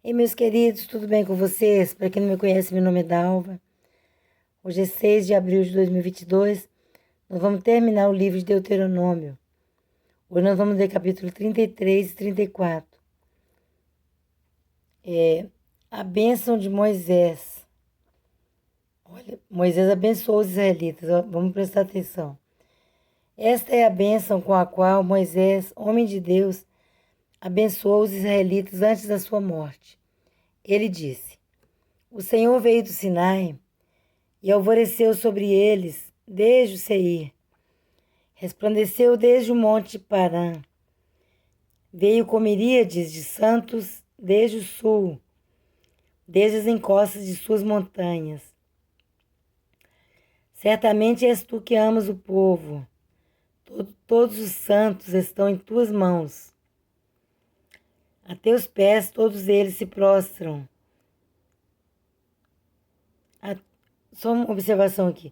Ei, meus queridos, tudo bem com vocês? Para quem não me conhece, meu nome é Dalva. Hoje é 6 de abril de 2022. Nós vamos terminar o livro de Deuteronômio. Hoje nós vamos ler capítulo 33 e 34. A bênção de Moisés. Olha, Moisés abençoou os israelitas. Vamos prestar atenção. Esta é a bênção com a qual Moisés, homem de Deus, abençoou os israelitas antes da sua morte. Ele disse: O Senhor veio do Sinai e alvoreceu sobre eles desde o Seir. Resplandeceu desde o monte Parã. Veio com miríades de santos desde o sul, desde as encostas de suas montanhas. Certamente és tu que amas o povo. Todos os santos estão em tuas mãos. A teus pés todos eles se prostram. Só uma observação aqui.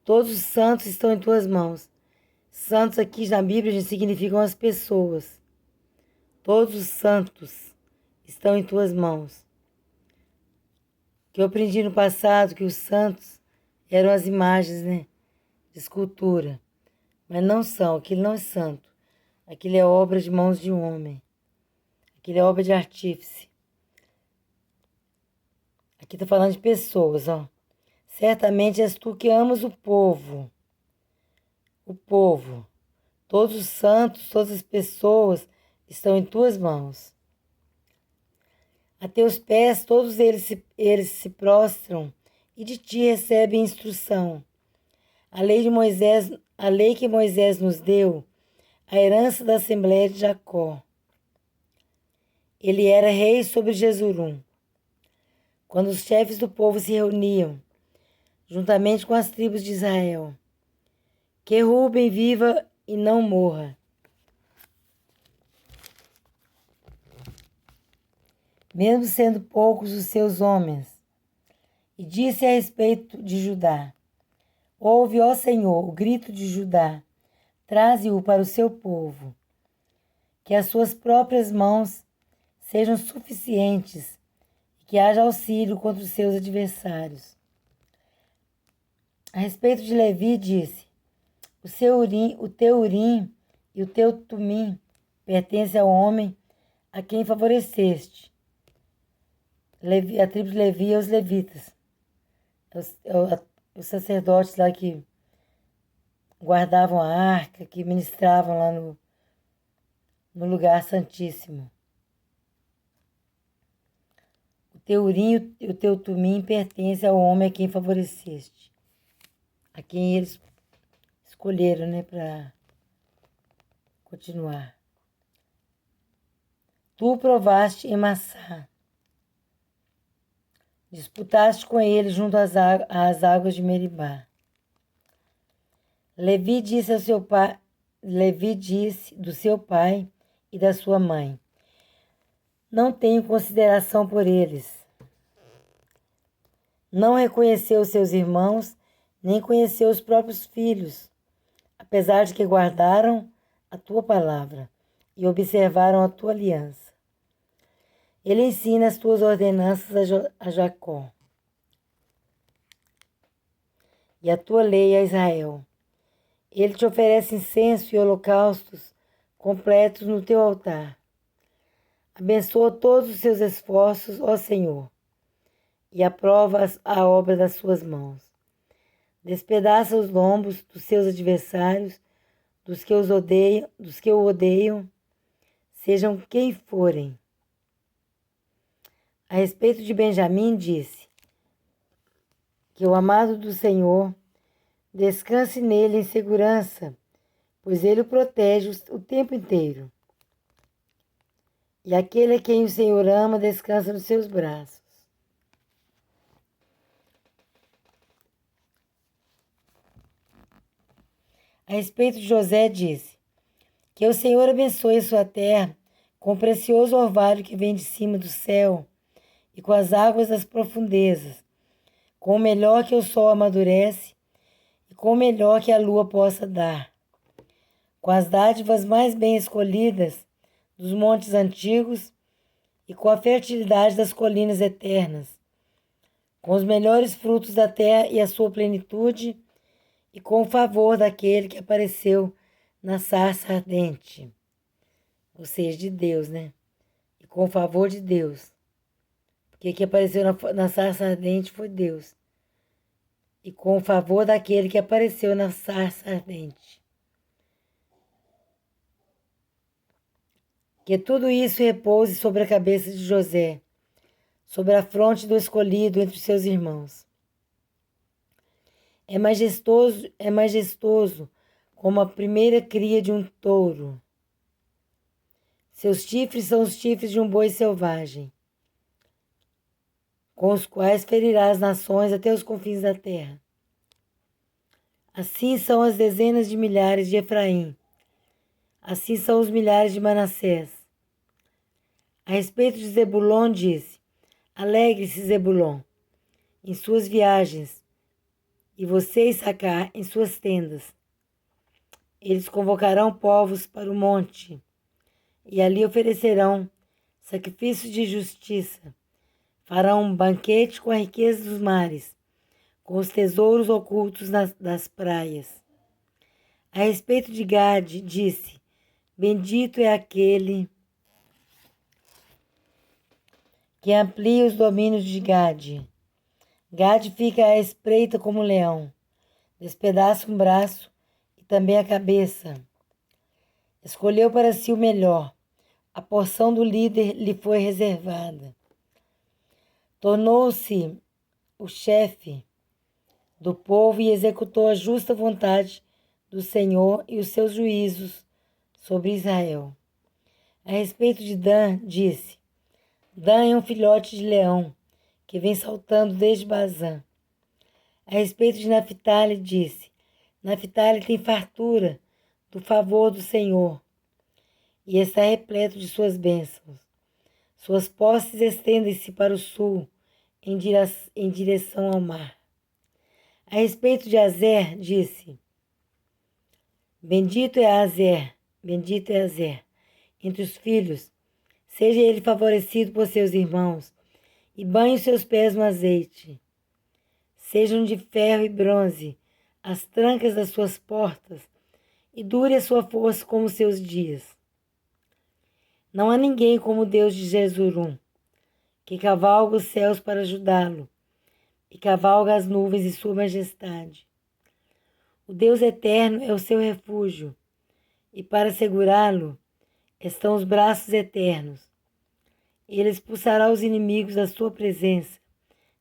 Todos os santos estão em tuas mãos. Santos aqui na Bíblia significam as pessoas. Todos os santos estão em tuas mãos. Que eu aprendi no passado que os santos eram as imagens, de escultura. Mas não são, aquilo não é santo. Aquilo é obra de mãos de um homem. Aquilo é obra de artífice. Aqui está falando de pessoas, ó. Certamente és tu que amas o povo. O povo. Todos os santos, todas as pessoas estão em tuas mãos. A teus pés todos eles se prostram e de ti recebem instrução. A lei que Moisés nos deu, a herança da Assembleia de Jacó. Ele era rei sobre Jesurum. Quando os chefes do povo se reuniam, juntamente com as tribos de Israel, que Rúben viva e não morra. Mesmo sendo poucos os seus homens. E disse a respeito de Judá: Ouve, ó Senhor, o grito de Judá, traze-o para o seu povo. Que as suas próprias mãos sejam suficientes e que haja auxílio contra os seus adversários. A respeito de Levi, disse: o teu Urim e o teu Tumim pertencem ao homem a quem favoreceste. A tribo de Levi é os levitas. Os sacerdotes lá que guardavam a arca, que ministravam lá no lugar santíssimo. O teu Urim e o teu Tumim pertencem ao homem a quem favoreceste. A quem eles escolheram, para continuar. Tu provaste em Massá. Disputaste com ele junto às águas de Meribá. Levi disse do seu pai e da sua mãe: Não tenho consideração por eles. Não reconheceu seus irmãos, nem conheceu os próprios filhos, apesar de que guardaram a tua palavra e observaram a tua aliança. Ele ensina as tuas ordenanças a Jacó e a tua lei a Israel. Ele te oferece incenso e holocaustos completos no teu altar. Abençoa todos os seus esforços, ó Senhor, e aprova a obra das suas mãos. Despedaça os lombos dos seus adversários, dos que o odeiam, sejam quem forem. A respeito de Benjamim, disse: Que o amado do Senhor descanse nele em segurança, pois ele o protege o tempo inteiro. E aquele a quem o Senhor ama descansa nos seus braços. A respeito de José, disse: Que o Senhor abençoe a sua terra com o precioso orvalho que vem de cima do céu e com as águas das profundezas, com o melhor que o sol amadurece e com o melhor que a lua possa dar, com as dádivas mais bem escolhidas dos montes antigos e com a fertilidade das colinas eternas, com os melhores frutos da terra e a sua plenitude, e com o favor daquele que apareceu na sarça ardente, ou seja, de Deus, né? E com o favor de Deus, porque que apareceu na sarça ardente foi Deus, e com o favor daquele que apareceu na sarça ardente. Que tudo isso repouse sobre a cabeça de José, sobre a fronte do escolhido entre seus irmãos. É majestoso como a primeira cria de um touro. Seus chifres são os chifres de um boi selvagem, com os quais ferirá as nações até os confins da terra. Assim são as dezenas de milhares de Efraim, assim são os milhares de Manassés. A respeito de Zebulon disse: alegre-se, Zebulon, em suas viagens, e você, Issacar, em suas tendas. Eles convocarão povos para o monte, e ali oferecerão sacrifícios de justiça. Farão um banquete com a riqueza dos mares, com os tesouros ocultos das praias. A respeito de Gade, disse: bendito é aquele que amplia os domínios de Gade. Gade fica à espreita como leão, despedaça um braço e também a cabeça. Escolheu para si o melhor, a porção do líder lhe foi reservada. Tornou-se o chefe do povo e executou a justa vontade do Senhor e os seus juízos sobre Israel. A respeito de Dan, disse: Dan é um filhote de leão que vem saltando desde Bazã. A respeito de Naphtali, disse: Naphtali tem fartura do favor do Senhor e está repleto de suas bênçãos. Suas posses estendem-se para o sul, em direção ao mar. A respeito de Azer, disse: bendito é Azer, entre os filhos, seja ele favorecido por seus irmãos, e banhe os seus pés no azeite. Sejam de ferro e bronze as trancas das suas portas, e dure a sua força como seus dias. Não há ninguém como o Deus de Jesurum, que cavalga os céus para ajudá-lo, e cavalga as nuvens em sua majestade. O Deus eterno é o seu refúgio, e para segurá-lo estão os braços eternos. Ele expulsará os inimigos da sua presença,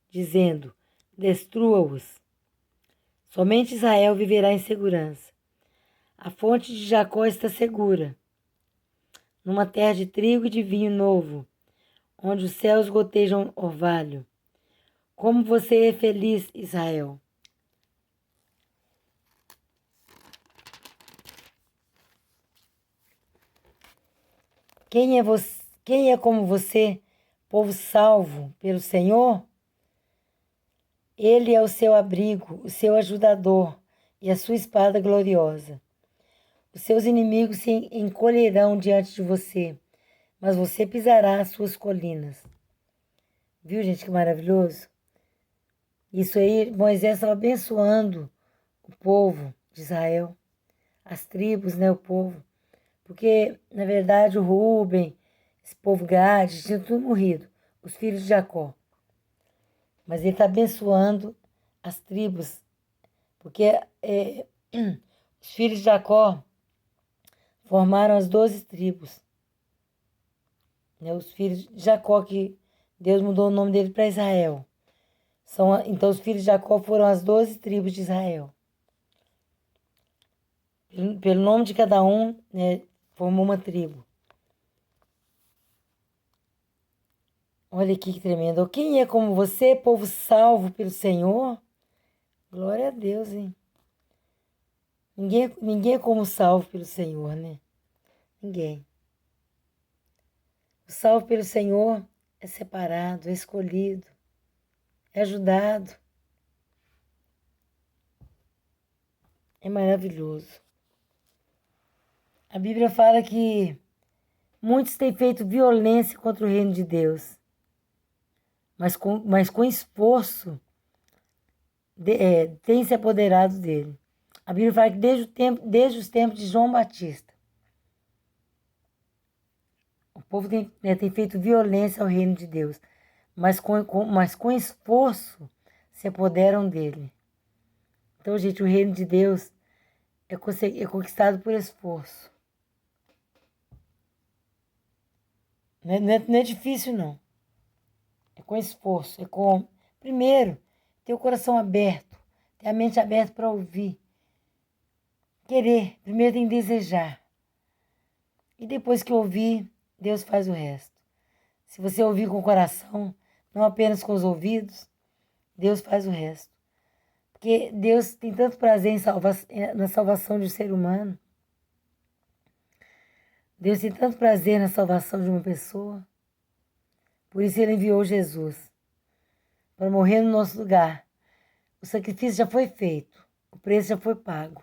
dizendo: destrua-os. Somente Israel viverá em segurança. A fonte de Jacó está segura, numa terra de trigo e de vinho novo, onde os céus gotejam orvalho. Como você é feliz, Israel! Quem é como você, povo salvo pelo Senhor? Ele é o seu abrigo, o seu ajudador e a sua espada gloriosa. Os seus inimigos se encolherão diante de você, mas você pisará as suas colinas. Viu, gente, que maravilhoso? Isso aí, Moisés estava abençoando o povo de Israel, as tribos, né, o povo. Porque, na verdade, o Rúben, esse povo Gade, tinham tudo morrido, os filhos de Jacó. Mas ele está abençoando as tribos, porque os filhos de Jacó formaram as 12 tribos. Né? Os filhos de Jacó, que Deus mudou o nome dele para Israel. Então, os filhos de Jacó foram as 12 tribos de Israel. Pelo nome de cada um, né, formou uma tribo. Olha aqui que tremendo. Quem é como você, povo salvo pelo Senhor? Glória a Deus, hein? Ninguém é como salvo pelo Senhor, né? Ninguém. O salvo pelo Senhor é separado, é escolhido, é ajudado. É maravilhoso. A Bíblia fala que Muitos têm feito violência contra o reino de Deus, mas com esforço tem se apoderado dele. A Bíblia fala que desde os tempos de João Batista, o povo tem feito violência ao reino de Deus, mas com esforço se apoderam dele. Então, gente, o reino de Deus é conquistado por esforço. Não é difícil, não. É com esforço. Primeiro, ter o coração aberto, ter a mente aberta para ouvir. Querer. Primeiro tem que desejar. E depois que ouvir, Deus faz o resto. Se você ouvir com o coração, não apenas com os ouvidos, Deus faz o resto. Porque Deus tem tanto prazer na salvação de um ser humano. Deus tem tanto prazer na salvação de uma pessoa. Por isso Ele enviou Jesus para morrer no nosso lugar. O sacrifício já foi feito. O preço já foi pago.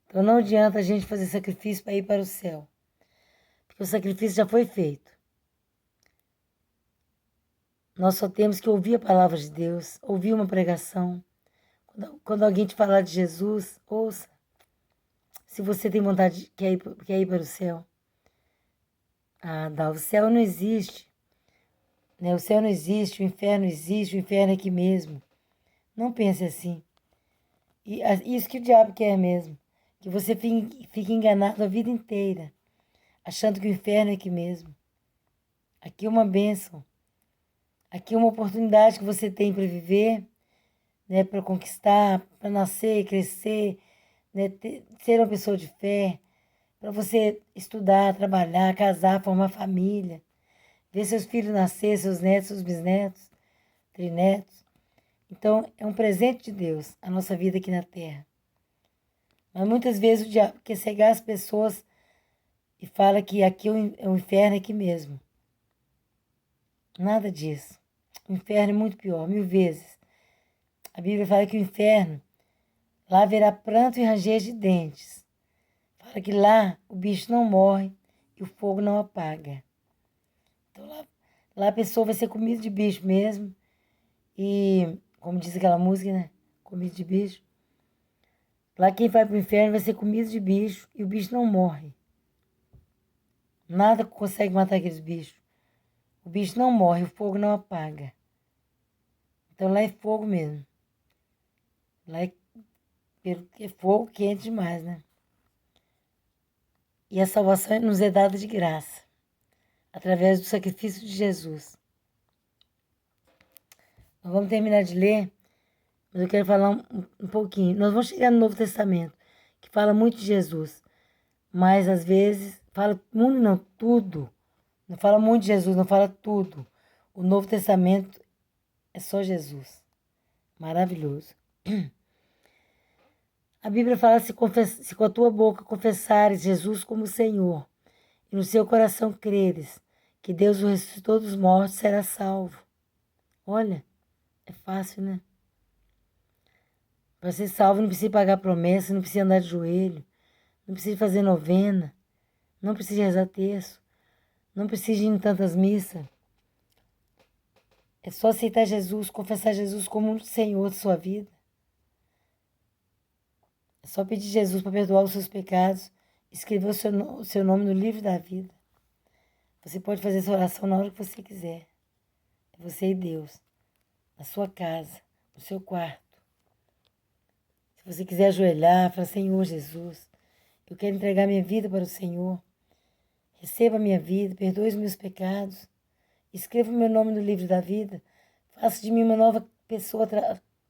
Então não adianta a gente fazer sacrifício para ir para o céu. Porque o sacrifício já foi feito. Nós só temos que ouvir a palavra de Deus, ouvir uma pregação. Quando alguém te falar de Jesus, ouça. Se você tem vontade, quer ir para o céu. O céu não existe. Né? O céu não existe, o inferno existe, o inferno é aqui mesmo. Não pense assim. E isso que o diabo quer mesmo. Que você fique enganado a vida inteira, achando que o inferno é aqui mesmo. Aqui é uma bênção. Aqui é uma oportunidade que você tem para viver, né, para conquistar, para nascer, crescer, né, ser uma pessoa de fé, para você estudar, trabalhar, casar, formar família, ver seus filhos nascer, seus netos, seus bisnetos, trinetos. Então, é um presente de Deus, a nossa vida aqui na Terra. Mas muitas vezes o diabo quer cegar as pessoas e fala que aqui é o inferno aqui mesmo. Nada disso. O inferno é muito pior, 1000 vezes. A Bíblia fala que o inferno, lá haverá pranto e ranger de dentes. Fala que lá o bicho não morre e o fogo não apaga. Então lá a pessoa vai ser comida de bicho mesmo. E, como diz aquela música, né? Comida de bicho. Lá quem vai para o inferno vai ser comido de bicho e o bicho não morre. Nada consegue matar aqueles bichos. O bicho não morre, o fogo não apaga. Então lá é fogo mesmo. Lá é fogo quente demais, né? E a salvação nos é dada de graça, através do sacrifício de Jesus. Nós vamos terminar de ler, mas eu quero falar um pouquinho. Nós vamos chegar no Novo Testamento, que fala muito de Jesus, mas às vezes fala muito, não, tudo. Não fala muito de Jesus, não fala tudo. O Novo Testamento é só Jesus. Maravilhoso. A Bíblia fala, se com a tua boca confessares Jesus como Senhor, e no seu coração creres que Deus o ressuscitou dos mortos, será salvo. Olha, é fácil, né? Para ser salvo não precisa pagar promessa, não precisa andar de joelho, não precisa fazer novena, não precisa rezar terço, não precisa ir em tantas missas. É só aceitar Jesus, confessar Jesus como o Senhor de sua vida. É só pedir Jesus para perdoar os seus pecados, escrever o seu nome no livro da vida. Você pode fazer essa oração na hora que você quiser. É você e Deus, na sua casa, no seu quarto. Se você quiser ajoelhar, fala, Senhor Jesus, eu quero entregar minha vida para o Senhor. Receba a minha vida, perdoe os meus pecados. Escreva o meu nome no livro da vida. Faça de mim uma nova pessoa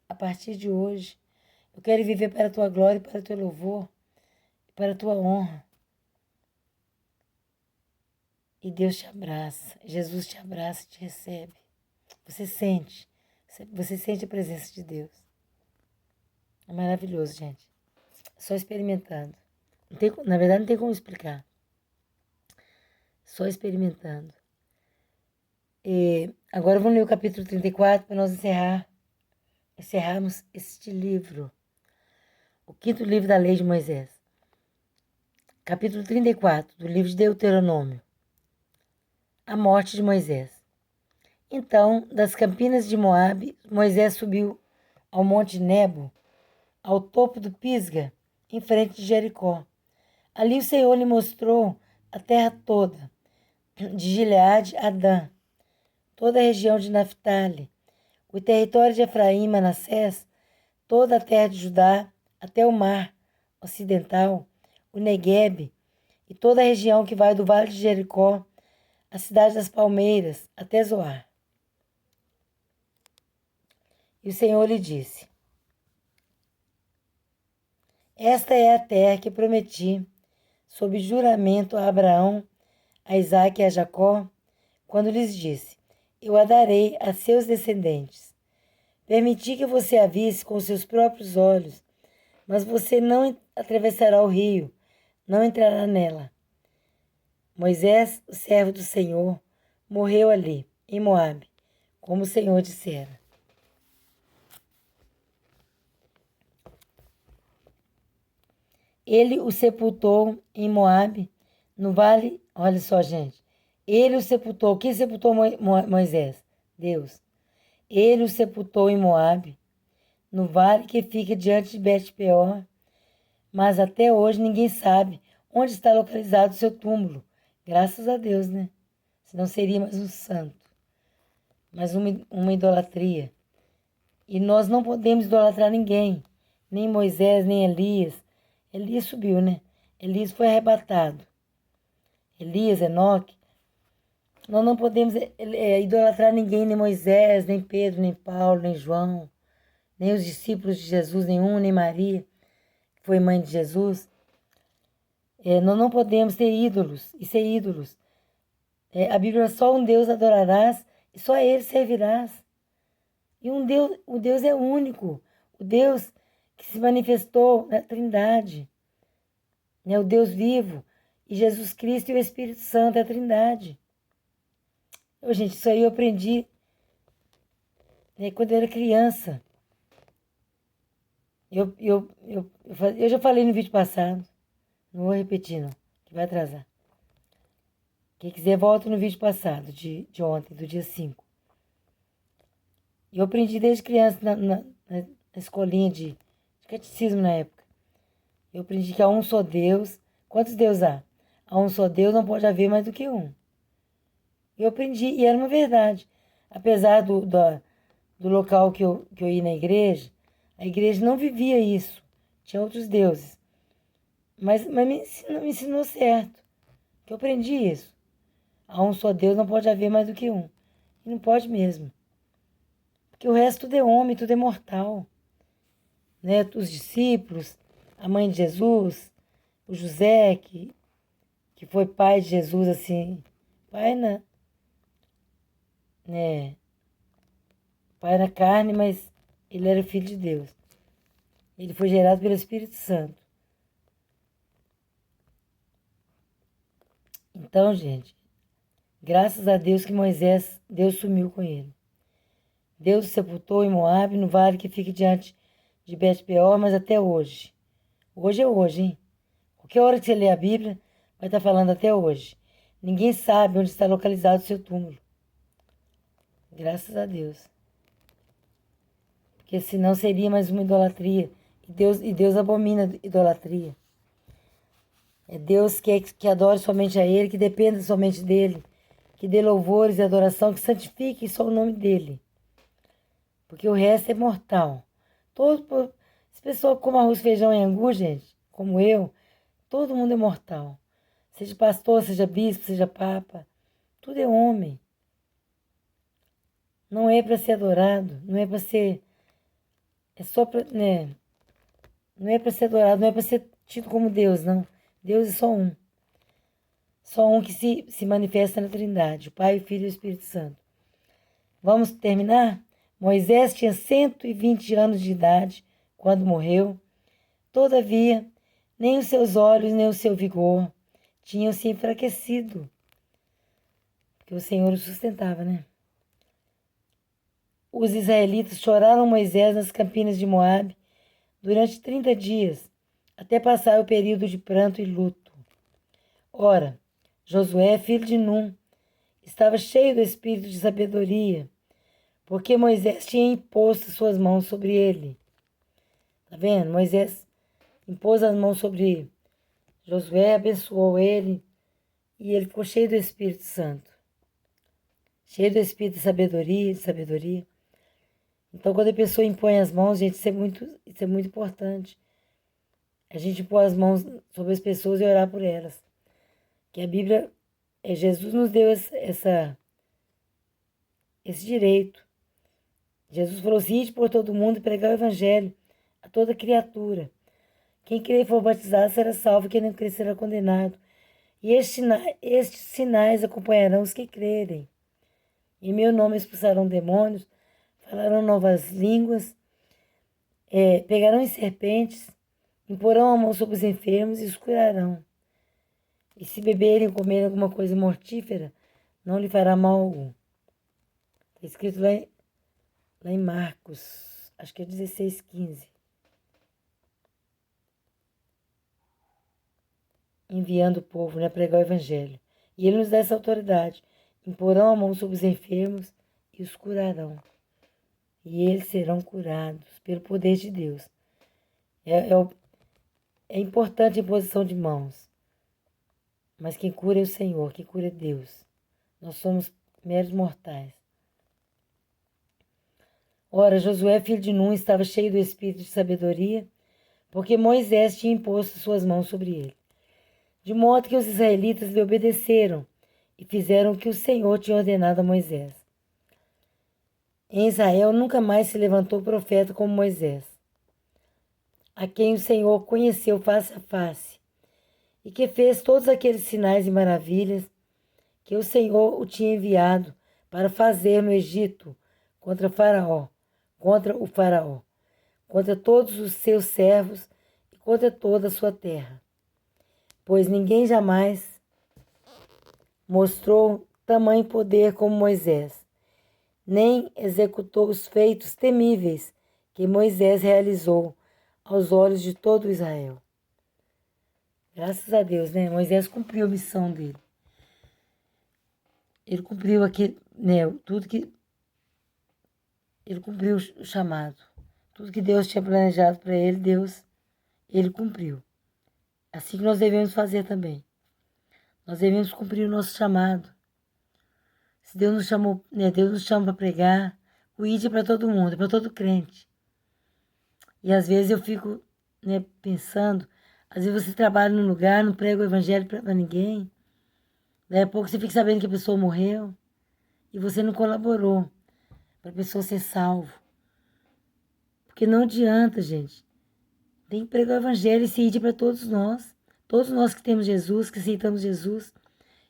a partir de hoje. Eu quero viver para a tua glória, para o teu louvor, para a tua honra. E Deus te abraça, Jesus te abraça e te recebe. Você sente a presença de Deus. É maravilhoso, gente. Só experimentando. Na verdade, não tem como explicar. Só experimentando. E agora vamos ler o capítulo 34 para nós encerrarmos este livro. O 5º livro da lei de Moisés. capítulo 34 do livro de Deuteronômio. A morte de Moisés. Então, das campinas de Moabe, Moisés subiu ao monte Nebo, ao topo do Pisga, em frente de Jericó. Ali o Senhor lhe mostrou a terra toda, de Gileade a Dan, toda a região de Naftali, o território de Efraim e Manassés, toda a terra de Judá, até o mar ocidental, o Neguebe, e toda a região que vai do vale de Jericó, a cidade das palmeiras, até Zoar. E o Senhor lhe disse: Esta é a terra que prometi, sob juramento a Abraão, a Isaque e a Jacó, quando lhes disse: Eu a darei a seus descendentes. Permiti que você a visse com seus próprios olhos, mas você não atravessará o rio, não entrará nela. Moisés, o servo do Senhor, morreu ali, em Moabe, como o Senhor dissera. Ele o sepultou em Moabe, no vale. Olha só, gente. Ele o sepultou. Quem sepultou Moisés? Deus. Ele o sepultou em Moabe, no vale que fica diante de Bet-peor. Mas até hoje ninguém sabe onde está localizado o seu túmulo. Graças a Deus, né? Senão seria mais um santo. Mais uma idolatria. E nós não podemos idolatrar ninguém. Nem Moisés, nem Elias. Elias subiu, né? Elias foi arrebatado. Elias, Enoque. Nós não podemos idolatrar ninguém, nem Moisés, nem Pedro, nem Paulo, nem João, nem os discípulos de Jesus, nenhum, nem Maria, que foi mãe de Jesus. Nós não podemos ter ídolos e ser ídolos. A Bíblia: só um Deus adorarás e só a Ele servirás. E o Deus é único. O Deus que se manifestou na Trindade. O Deus vivo. E Jesus Cristo e o Espírito Santo é a Trindade. Gente, isso aí eu aprendi quando eu era criança. Eu já falei no vídeo passado. Não vou repetir, não, que vai atrasar. Quem quiser, volta no vídeo passado, de ontem, do dia 5. Eu aprendi desde criança na escolinha de catecismo na época. Eu aprendi que há um só Deus. Quantos deuses há? Há um só Deus, não pode haver mais do que um. Eu aprendi, e era uma verdade. Apesar do local que eu ia na igreja, a igreja não vivia isso. Tinha outros deuses. Mas me ensinou certo. Que eu aprendi isso. Há um só Deus, não pode haver mais do que um. E não pode mesmo. Porque o resto tudo é homem, tudo é mortal. Os discípulos, a mãe de Jesus, o José, que foi pai de Jesus, assim. Pai na carne, mas ele era filho de Deus. Ele foi gerado pelo Espírito Santo. Então, gente, graças a Deus que Deus sumiu com ele. Deus o sepultou em Moabe, no vale que fica diante de Bet-peor, mas até hoje. Hoje é hoje, hein? Qualquer hora que você ler a Bíblia, vai estar falando até hoje. Ninguém sabe onde está localizado o seu túmulo. Graças a Deus. Porque senão seria mais uma idolatria. E Deus abomina idolatria. É Deus que adore somente a Ele, que dependa somente dEle, que dê louvores e adoração, que santifique só o nome dEle. Porque o resto é mortal. Se pessoa come arroz, feijão e angu, gente, como eu, todo mundo é mortal. Seja pastor, seja bispo, seja papa, tudo é homem. Não é para ser adorado, não é para ser... É só para... Não é para ser adorado, não é para ser tido como Deus, não. Deus é só um. Só um que se manifesta na Trindade, o Pai, o Filho e o Espírito Santo. Vamos terminar? Moisés tinha 120 anos de idade quando morreu. Todavia, nem os seus olhos, nem o seu vigor tinham se enfraquecido. Porque o Senhor o sustentava, né? Os israelitas choraram Moisés nas campinas de Moabe durante 30 dias, até passar o período de pranto e luto. Ora, Josué, filho de Num, estava cheio do espírito de sabedoria, porque Moisés tinha imposto suas mãos sobre ele. Tá vendo? Moisés impôs as mãos sobre Josué, abençoou ele, e ele ficou cheio do Espírito Santo. Cheio do Espírito de sabedoria, de sabedoria. Então, quando a pessoa impõe as mãos, gente, isso é muito importante. A gente pôr as mãos sobre as pessoas e orar por elas. Que a Bíblia, Jesus nos deu esse direito. Jesus falou assim: ide por todo mundo e pregar o evangelho a toda criatura. Quem crer e for batizado será salvo, quem não crer será condenado. E estes sinais acompanharão os que crerem. Em meu nome expulsarão demônios, falarão novas línguas, pegarão em serpentes, imporão a mão sobre os enfermos e os curarão. E se beberem ou comerem alguma coisa mortífera, não lhe fará mal algum. Está escrito lá em Marcos, acho que é 16:15. Enviando o povo, né, a pregar o evangelho. E ele nos dá essa autoridade. Imporão a mão sobre os enfermos e os curarão. E eles serão curados pelo poder de Deus. É importante a imposição de mãos. Mas quem cura é o Senhor, quem cura é Deus. Nós somos meros mortais. Ora, Josué, filho de Num, estava cheio do espírito de sabedoria, porque Moisés tinha imposto suas mãos sobre ele. De modo que os israelitas lhe obedeceram e fizeram o que o Senhor tinha ordenado a Moisés. Em Israel nunca mais se levantou profeta como Moisés, a quem o Senhor conheceu face a face, e que fez todos aqueles sinais e maravilhas que o Senhor o tinha enviado para fazer no Egito contra o faraó, contra todos os seus servos e contra toda a sua terra. Pois ninguém jamais mostrou tamanho poder como Moisés, nem executou os feitos temíveis que Moisés realizou aos olhos de todo Israel. Graças a Deus, né? Moisés cumpriu a missão dele. Ele cumpriu aqui, né, ele cumpriu o chamado. Tudo que Deus tinha planejado para ele, ele cumpriu. Assim que nós devemos fazer também. Nós devemos cumprir o nosso chamado. Se Deus nos chamou, né, Deus nos chama para pregar, o ID é para todo mundo, é para todo crente. E às vezes eu fico, né, pensando, às vezes você trabalha num lugar, não prega o evangelho para ninguém, daí a pouco você fica sabendo que a pessoa morreu e você não colaborou para a pessoa ser salvo. Porque não adianta, gente. Tem que pregar o evangelho e se ID para todos nós que temos Jesus, que aceitamos Jesus.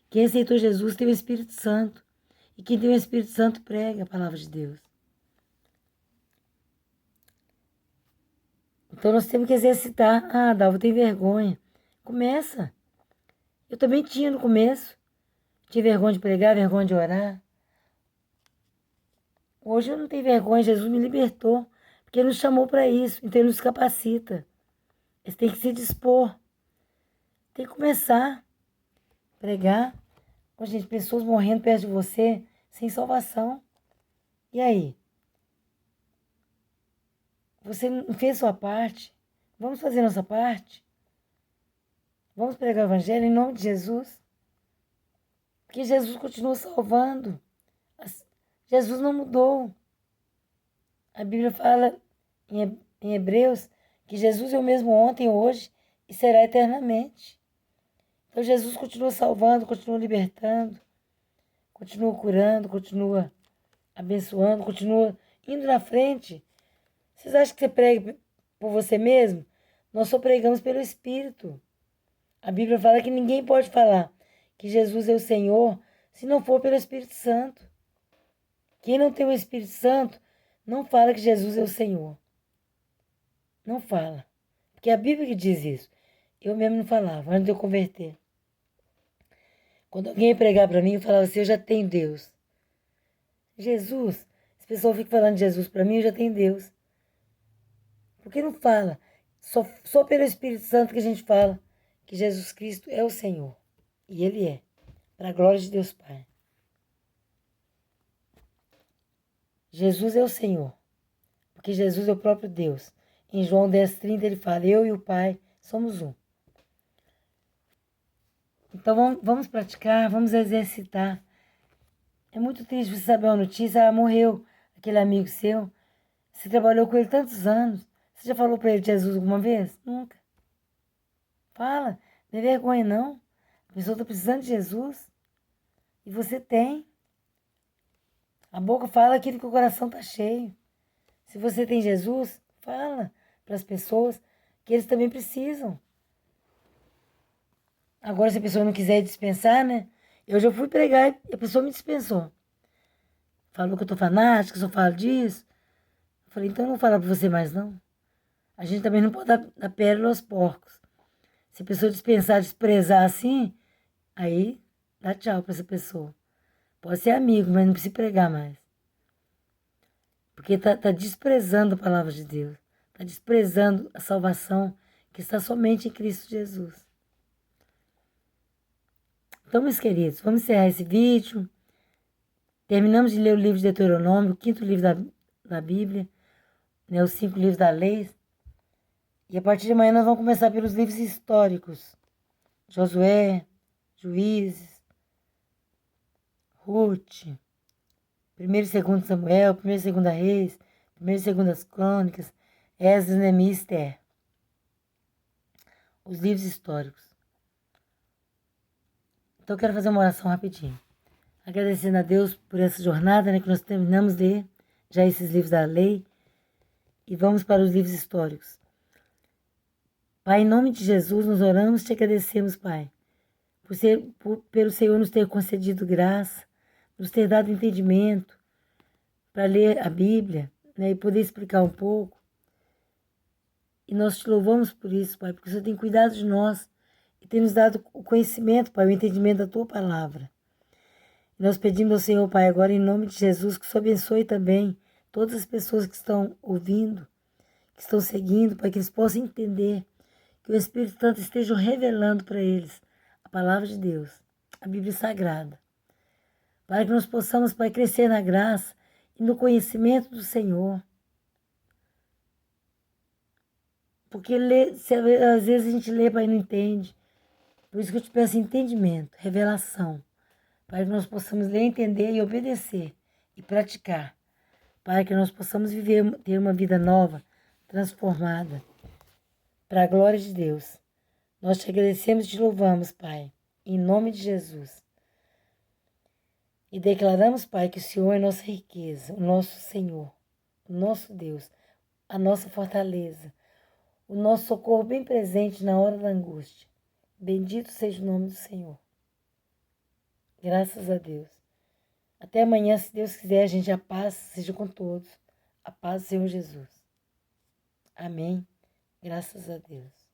Quem aceitou Jesus tem o Espírito Santo. E quem tem o Espírito Santo prega a palavra de Deus. Então nós temos que exercitar. Ah, Dalva, tem vergonha. Começa. Eu também tinha no começo. Tinha vergonha de pregar, vergonha de orar. Hoje eu não tenho vergonha, Jesus me libertou. Porque Ele nos chamou para isso. Então Ele nos capacita. Você tem que se dispor. Tem que começar a pregar. Ô, gente, pessoas morrendo perto de você sem salvação. E aí? Você não fez sua parte? Vamos fazer nossa parte? Vamos pregar o evangelho em nome de Jesus? Porque Jesus continua salvando. Jesus não mudou. A Bíblia fala em Hebreus que Jesus é o mesmo ontem, hoje e será eternamente. Então Jesus continua salvando, continua libertando, continua curando, continua abençoando, continua indo na frente. Vocês acham que você prega por você mesmo? Nós só pregamos pelo Espírito. A Bíblia fala que ninguém pode falar que Jesus é o Senhor se não for pelo Espírito Santo. Quem não tem o Espírito Santo não fala que Jesus é o Senhor. Não fala. Porque é a Bíblia que diz isso. Eu mesmo não falava, antes de eu converter. Quando alguém ia pregar para mim, eu falava assim, eu já tenho Deus. Jesus. As pessoas ficam falando de Jesus para mim, eu já tenho Deus. Por que não fala? Só pelo Espírito Santo que a gente fala que Jesus Cristo é o Senhor. E Ele é. Para a glória de Deus Pai. Jesus é o Senhor. Porque Jesus é o próprio Deus. Em João 10,30 ele fala, eu e o Pai somos um. Então vamos praticar, vamos exercitar. É muito triste você saber uma notícia, morreu aquele amigo seu. Você trabalhou com ele tantos anos. Você já falou para ele de Jesus alguma vez? Nunca. Fala, não é vergonha não. A pessoa está precisando de Jesus. E você tem. A boca fala aquilo que o coração está cheio. Se você tem Jesus, fala para as pessoas que eles também precisam. Agora, se a pessoa não quiser dispensar, né? Eu já fui pregar e a pessoa me dispensou. Falou que eu tô fanática, só falo disso. Eu falei, então eu não vou falar para você mais, não. A gente também não pode dar pérola aos porcos. Se a pessoa dispensar, desprezar assim, aí dá tchau para essa pessoa. Pode ser amigo, mas não precisa pregar mais. Porque tá desprezando a palavra de Deus. Está desprezando a salvação que está somente em Cristo Jesus. Então, meus queridos, vamos encerrar esse vídeo. Terminamos de ler o livro de Deuteronômio, o 5º livro da Bíblia, né, os 5 livros da lei. E a partir de amanhã nós vamos começar pelos livros históricos. Josué, Juízes, Ruth, 1º e 2º Samuel, 1º e 2º Reis, 1º e 2º Crônicas, Esdras, Neemias e Esther. Os livros históricos. Então eu quero fazer uma oração rapidinho. Agradecendo a Deus por essa jornada, né, que nós terminamos de ler já esses livros da lei. E vamos para os livros históricos. Pai, em nome de Jesus, nós oramos e te agradecemos, Pai, pelo Senhor nos ter concedido graça, nos ter dado entendimento para ler a Bíblia, né, e poder explicar um pouco. E nós te louvamos por isso, Pai, porque o Senhor tem cuidado de nós e tem nos dado o conhecimento, Pai, o entendimento da Tua palavra. E nós pedimos ao Senhor, Pai, agora em nome de Jesus, que o Senhor abençoe também todas as pessoas que estão ouvindo, que estão seguindo, Pai, que eles possam entender, que o Espírito Santo esteja revelando para eles a palavra de Deus, a Bíblia Sagrada. Para que nós possamos, Pai, crescer na graça e no conhecimento do Senhor. Porque às vezes a gente lê, Pai, e não entende. Por isso que eu te peço entendimento, revelação. Para que nós possamos ler, entender e obedecer e praticar. Para que nós possamos ter uma vida nova, transformada. Para a glória de Deus. Nós te agradecemos e te louvamos, Pai, em nome de Jesus. E declaramos, Pai, que o Senhor é nossa riqueza, o nosso Senhor, o nosso Deus, a nossa fortaleza, o nosso socorro bem presente na hora da angústia. Bendito seja o nome do Senhor. Graças a Deus. Até amanhã, se Deus quiser, gente, a paz seja com todos. A paz do Senhor Jesus. Amém. Graças a Deus.